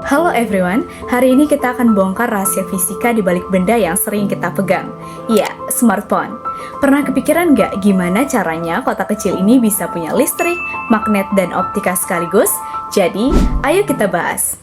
Halo everyone, hari ini kita akan bongkar rahasia fisika di balik benda yang sering kita pegang. Ya, smartphone. Pernah kepikiran nggak gimana caranya kotak kecil ini bisa punya listrik, magnet, dan optika sekaligus? Jadi, ayo kita bahas.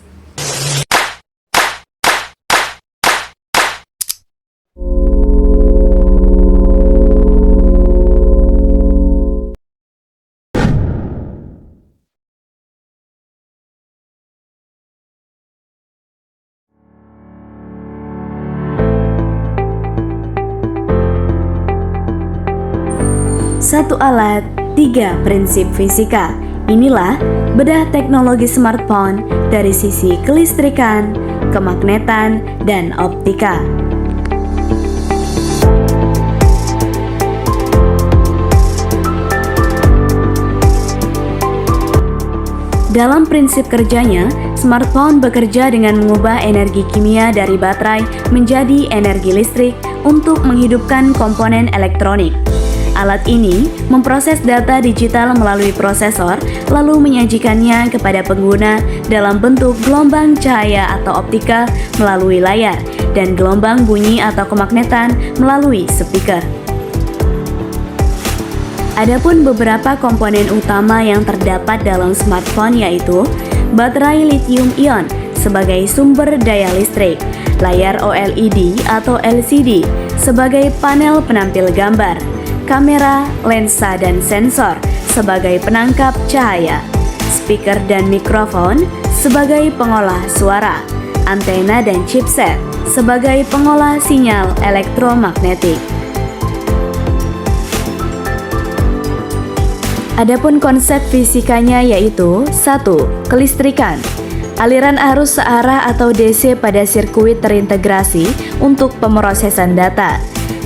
Satu alat, tiga prinsip fisika. Inilah bedah teknologi smartphone dari sisi kelistrikan, kemagnetan, dan optika. Dalam prinsip kerjanya, smartphone bekerja dengan mengubah energi kimia dari baterai menjadi energi listrik untuk menghidupkan komponen elektronik. Alat ini memproses data digital melalui prosesor, lalu menyajikannya kepada pengguna dalam bentuk gelombang cahaya atau optika melalui layar, dan gelombang bunyi atau kemagnetan melalui speaker. Adapun beberapa komponen utama yang terdapat dalam smartphone yaitu baterai lithium-ion sebagai sumber daya listrik, layar OLED atau LCD sebagai panel penampil gambar, kamera, lensa, dan sensor sebagai penangkap cahaya, speaker dan mikrofon sebagai pengolah suara, antena dan chipset sebagai pengolah sinyal elektromagnetik. Adapun konsep fisikanya yaitu 1. Kelistrikan. Aliran arus searah atau DC pada sirkuit terintegrasi untuk pemrosesan data.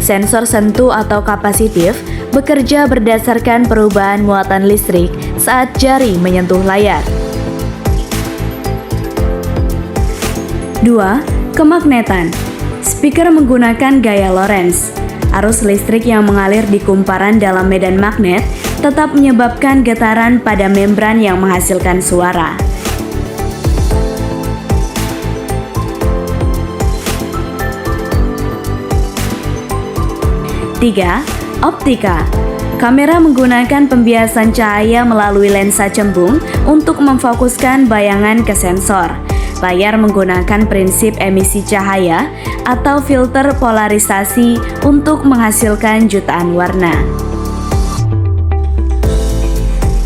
Sensor sentuh atau kapasitif bekerja berdasarkan perubahan muatan listrik saat jari menyentuh layar. 2. Kemagnetan. Speaker menggunakan gaya Lorentz. Arus listrik yang mengalir di kumparan dalam medan magnet tetap menyebabkan getaran pada membran yang menghasilkan suara. 3. Optika. Kamera menggunakan pembiasan cahaya melalui lensa cembung untuk memfokuskan bayangan ke sensor. Layar menggunakan prinsip emisi cahaya atau filter polarisasi untuk menghasilkan jutaan warna.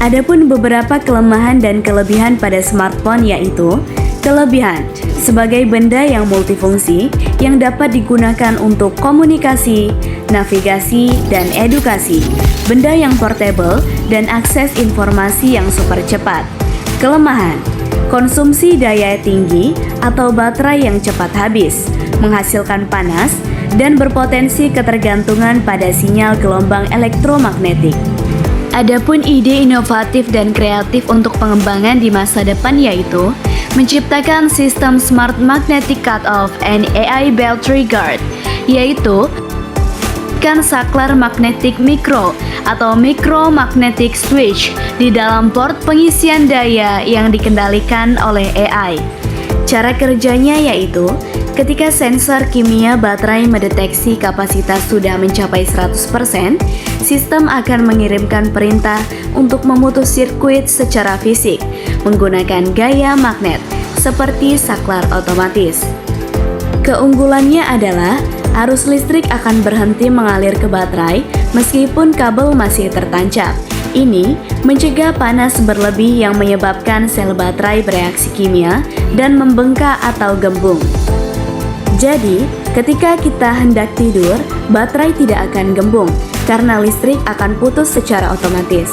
Adapun beberapa kelemahan dan kelebihan pada smartphone yaitu kelebihan sebagai benda yang multifungsi yang dapat digunakan untuk komunikasi, navigasi, dan edukasi, benda yang portable, dan akses informasi yang super cepat. Kelemahan, konsumsi daya tinggi atau baterai yang cepat habis, menghasilkan panas, dan berpotensi ketergantungan pada sinyal gelombang elektromagnetik. Adapun ide inovatif dan kreatif untuk pengembangan di masa depan yaitu menciptakan sistem Smart Magnetic Cutoff and AI Battery Guard, yaitu saklar magnetik mikro atau micro magnetic switch di dalam port pengisian daya yang dikendalikan oleh AI. Cara kerjanya yaitu ketika sensor kimia baterai mendeteksi kapasitas sudah mencapai 100%, sistem akan mengirimkan perintah untuk memutus sirkuit secara fisik menggunakan gaya magnet seperti saklar otomatis. Keunggulannya adalah arus listrik akan berhenti mengalir ke baterai meskipun kabel masih tertancap. Ini mencegah panas berlebih yang menyebabkan sel baterai bereaksi kimia dan membengkak atau gembung. Jadi, ketika kita hendak tidur, baterai tidak akan gembung karena listrik akan putus secara otomatis.